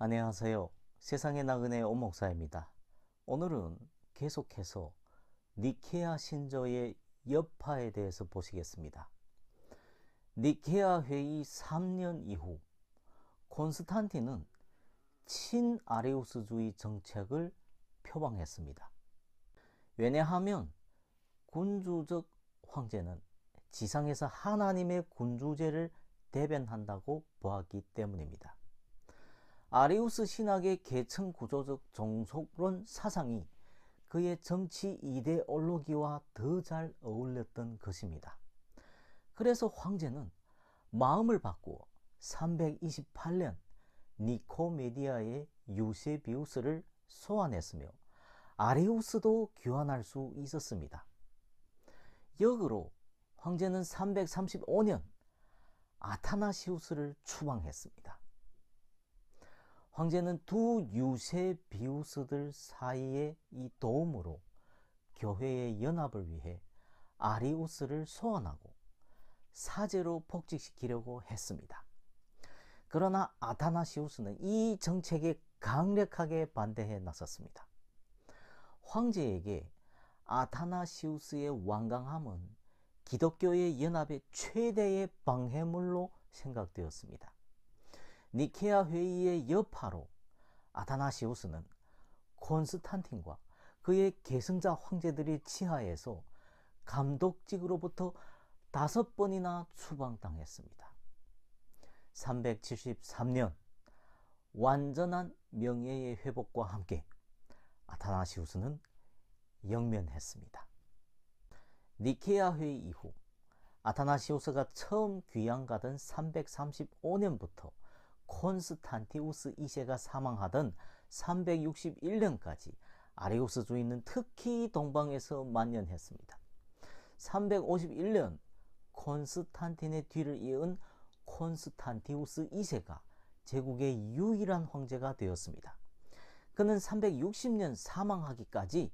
안녕하세요. 세상의 나그네 오목사입니다. 오늘은 계속해서 니케아 신조의 여파에 대해서 보시겠습니다. 니케아 회의 3년 이후 콘스탄틴은 친아리우스주의 정책을 표방했습니다. 왜냐하면 군주적 황제는 지상에서 하나님의 군주제를 대변한다고 보았기 때문입니다. 아리우스 신학의 계층 구조적 종속론 사상이 그의 정치 이데올로기와 더 잘 어울렸던 것입니다. 그래서 황제는 마음을 바꾸어 328년 니코메디아의 유세비우스를 소환했으며 아리우스도 교환할 수 있었습니다. 역으로 황제는 335년 아타나시우스를 추방했습니다. 황제는 두 유세비우스들 사이의 이 도움으로 교회의 연합을 위해 아리우스를 소환하고 사제로 복직시키려고 했습니다. 그러나 아타나시우스는 이 정책에 강력하게 반대해 나섰습니다. 황제에게 아타나시우스의 완강함은 기독교의 연합의 최대의 방해물로 생각되었습니다. 니케아 회의의 여파로 아타나시우스는 콘스탄틴과 그의 계승자 황제들의 치하에서 감독직으로부터 5번이나 추방당했습니다. 373년 완전한 명예의 회복과 함께 아타나시우스는 영면했습니다. 니케아 회의 이후 아타나시우스가 처음 귀양가던 335년부터 콘스탄티우스 2세가 사망하던 361년까지 아리우스주의는 특히 동방에서 만연했습니다. 351년 콘스탄틴의 뒤를 이은 콘스탄티우스 2세가 제국의 유일한 황제가 되었습니다. 그는 360년 사망하기까지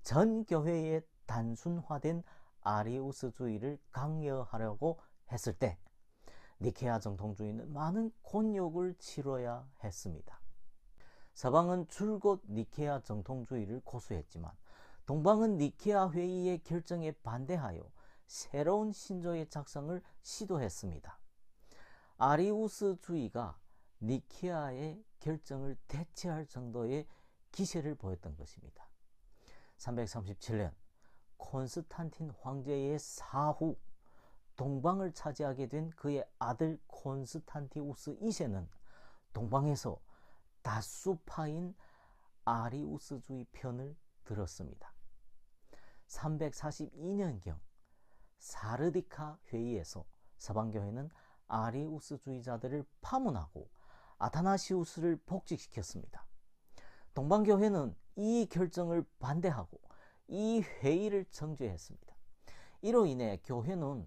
전 교회의 단순화된 아리우스주의를 강요하려고 했을 때 니케아 정통주의는 많은 곤욕을 치러야 했습니다. 서방은 줄곧 니케아 정통주의를 고수했지만 동방은 니케아 회의의 결정에 반대하여 새로운 신조의 작성을 시도했습니다. 아리우스주의가 니케아의 결정을 대체할 정도의 기세를 보였던 것입니다. 337년 콘스탄틴 황제의 사후 동방을 차지하게 된 그의 아들 콘스탄티우스 2세는 동방에서 다수파인 아리우스주의 편을 들었습니다. 342년경 사르디카 회의에서 서방교회는 아리우스주의자들을 파문하고 아타나시우스를 복직시켰습니다. 동방교회는 이 결정을 반대하고 이 회의를 정죄했습니다. 이로 인해 교회는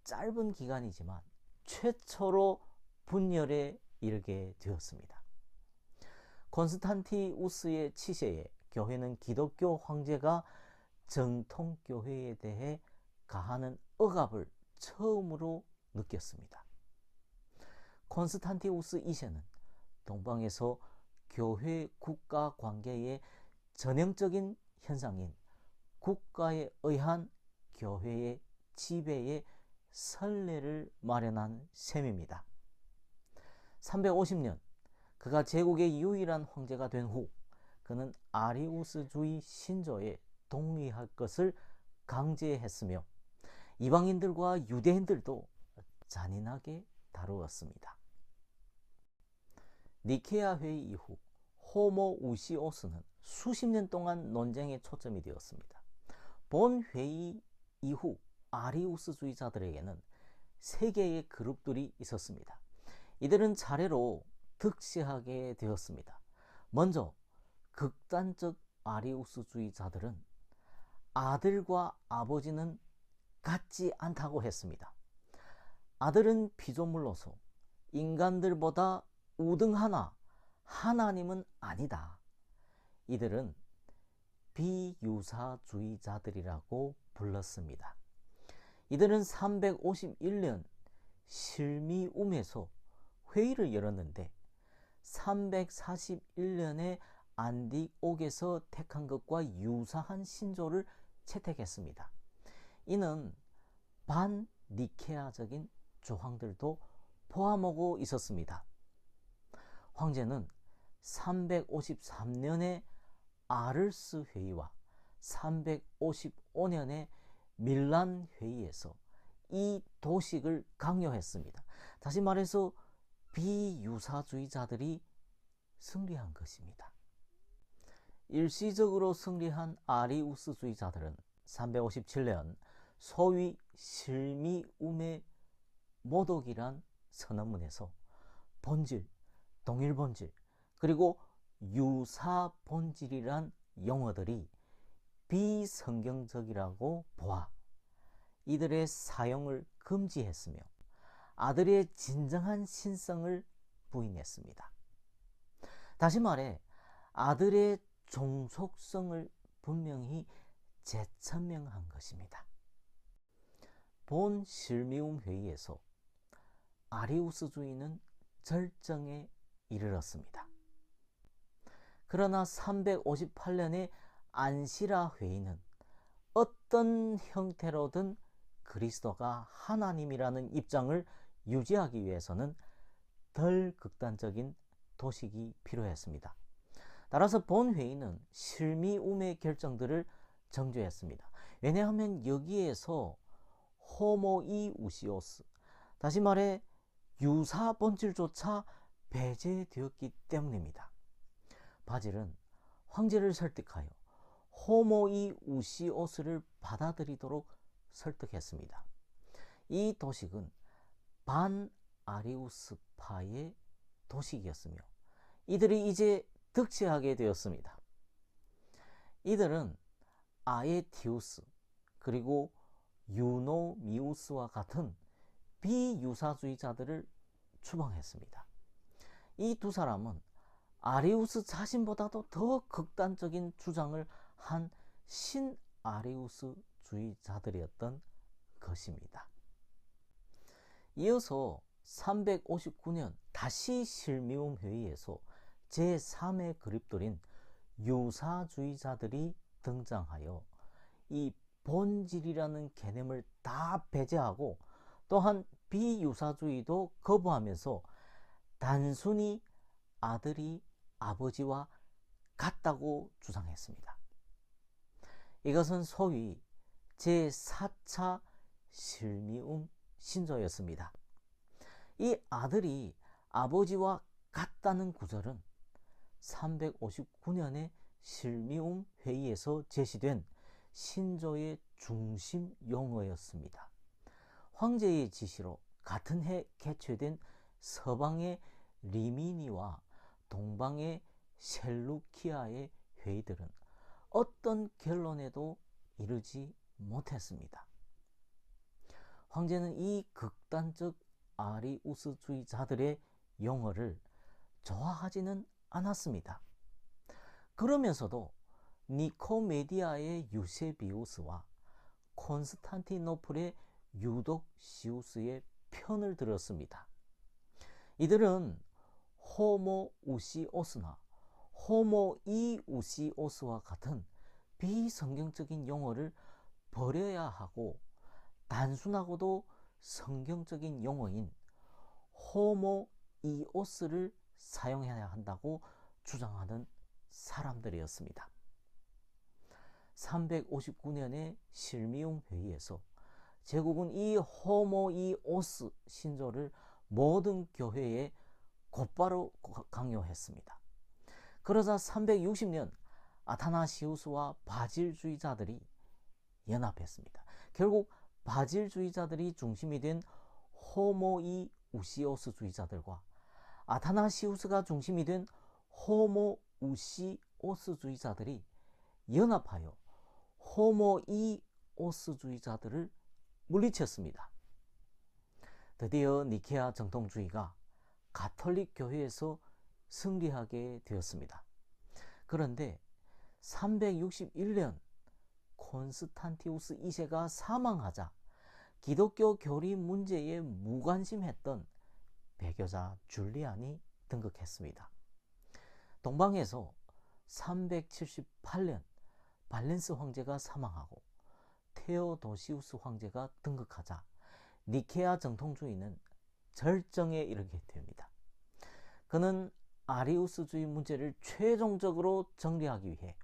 짧은 기간이지만 최초로 분열에 이르게 되었습니다. 콘스탄티우스의 치세에 교회는 기독교 황제가 정통교회에 대해 가하는 억압을 처음으로 느꼈습니다. 콘스탄티우스 2세는 동방에서 교회 국가 관계의 전형적인 현상인 국가에 의한 교회의 지배의 선례를 마련한 셈입니다. 350년 그가 제국의 유일한 황제가 된 후 그는 아리우스주의 신조에 동의할 것을 강제했으며 이방인들과 유대인들도 잔인하게 다루었습니다. 니케아 회의 이후 호모우시오스는 수십 년 동안 논쟁의 초점이 되었습니다. 본 회의 이후 아리우스주의자들에게는 세 개의 그룹들이 있었습니다. 이들은 차례로 득세하게 되었습니다. 먼저 극단적 아리우스주의자들은 아들과 아버지는 같지 않다고 했습니다. 아들은 피조물로서 인간들보다 우등하나 하나님은 아니다. 이들은 비유사주의자들이라고 불렀습니다. 이들은 351년 실미움에서 회의를 열었는데 341년에 안디옥에서 택한 것과 유사한 신조를 채택했습니다. 이는 반니케아적인 조항들도 포함하고 있었습니다. 황제는 353년에 아르스 회의와 355년에 밀란 회의에서 이 도식을 강요했습니다. 다시 말해서 비유사주의자들이 승리한 것입니다. 일시적으로 승리한 아리우스주의자들은 357년 소위 실미움의 모독이란 선언문에서 본질, 동일본질, 그리고 유사본질이란 용어들이 비성경적이라고 보아 이들의 사용을 금지했으며 아들의 진정한 신성을 부인했습니다. 다시 말해 아들의 종속성을 분명히 재천명한 것입니다. 본 실미움 회의에서 아리우스주의는 절정에 이르렀습니다. 그러나 358년의 안시라 회의는 어떤 형태로든 그리스도가 하나님이라는 입장을 유지하기 위해서는 덜 극단적인 도식이 필요했습니다. 따라서 본 회의는 실미움의 결정들을 정죄했습니다. 왜냐하면 여기에서 호모이우시오스, 다시 말해 유사 본질조차 배제되었기 때문입니다. 바질은 황제를 설득하여 호모이우시오스를 받아들이도록 설득했습니다. 이 도식은 반아리우스파의 도식이었으며 이들이 이제 득세하게 되었습니다. 이들은 아에티우스 그리고 유노미우스와 같은 비유사주의자들을 추방했습니다. 이 두 사람은 아리우스 자신보다도 더 극단적인 주장을 한 신아리우스주의자들이었던 것입니다. 이어서 359년 다시 실미움 회의에서 제3의 그립들인 유사주의자들이 등장하여 이 본질이라는 개념을 다 배제하고 또한 비유사주의도 거부하면서 단순히 아들이 아버지와 같다고 주장했습니다. 이것은 소위 제4차 실미움 신조였습니다. 이 아들이 아버지와 같다는 구절은 359년의 실미움 회의에서 제시된 신조의 중심 용어였습니다. 황제의 지시로 같은 해 개최된 서방의 리미니와 동방의 셀루키아의 회의들은 어떤 결론에도 이르지 못했습니다. 황제는 이 극단적 아리우스주의자들의 용어를 좋아하지는 않았습니다. 그러면서도 니코메디아의 유세비우스와 콘스탄티노플의 유독시우스의 편을 들었습니다. 이들은 호모우시오스나 호모이우시오스와 같은 비성경적인 용어를 버려야 하고 단순하고도 성경적인 용어인 호모이오스를 사용해야 한다고 주장하는 사람들이었습니다. 359년의 실미움 회의에서 제국은 이 호모이오스 신조를 모든 교회에 곧바로 강요했습니다. 그러자 360년 아타나시우스와 바질주의자들이 연합했습니다. 결국 바질주의자들이 중심이 된 호모이우시오스주의자들과 아타나시우스가 중심이 된 호모우시오스주의자들이 연합하여 호모이오스주의자들을 물리쳤습니다. 드디어 니케아 정통주의가 가톨릭 교회에서 승리하게 되었습니다. 그런데 361년 콘스탄티우스 2세가 사망하자 기독교 교리 문제에 무관심했던 배교자 줄리안이 등극했습니다. 동방에서 378년 발렌스 황제가 사망하고 테오도시우스 황제가 등극하자 니케아 정통주의는 절정에 이르게 됩니다. 그는 아리우스주의 문제를 최종적으로 정리하기 위해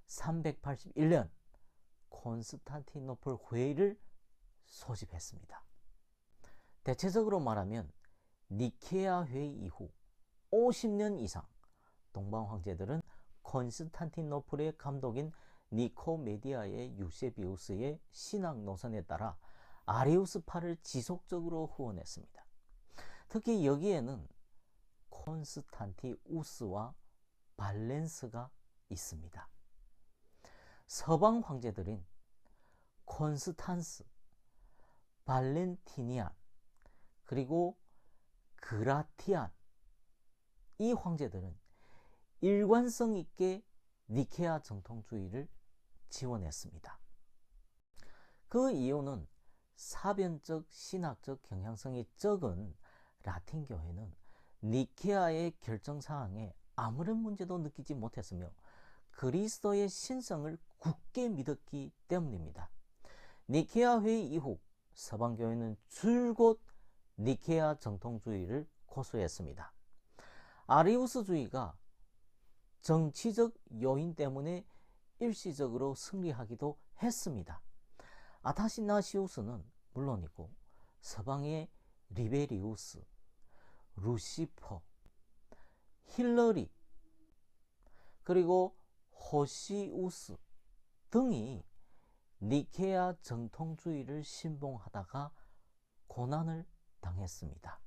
381년 콘스탄티노플 회의를 소집했습니다. 대체적으로 말하면 니케아 회의 이후 50년 이상 동방 황제들은 콘스탄티노플의 감독인 니코메디아의 유세비우스의 신학 노선에 따라 아리우스파를 지속적으로 후원했습니다. 특히 여기에는 콘스탄티우스와 발렌스가 있습니다. 서방 황제들인 콘스탄스, 발렌티니안, 그리고 그라티안, 이 황제들은 일관성 있게 니케아 정통주의를 지원했습니다. 그 이유는 사변적 신학적 경향성이 적은 라틴 교회는 니케아의 결정사항에 아무런 문제도 느끼지 못했으며 그리스도의 신성을 굳게 믿었기 때문입니다. 니케아 회의 이후 서방교회는 줄곧 니케아 정통주의를 고수했습니다. 아리우스주의가 정치적 요인 때문에 일시적으로 승리하기도 했습니다. 아타시나시우스는 물론이고 서방의 리베리우스, 루시퍼, 힐러리, 그리고 호시우스 등이 니케아 정통주의를 신봉하다가 고난을 당했습니다.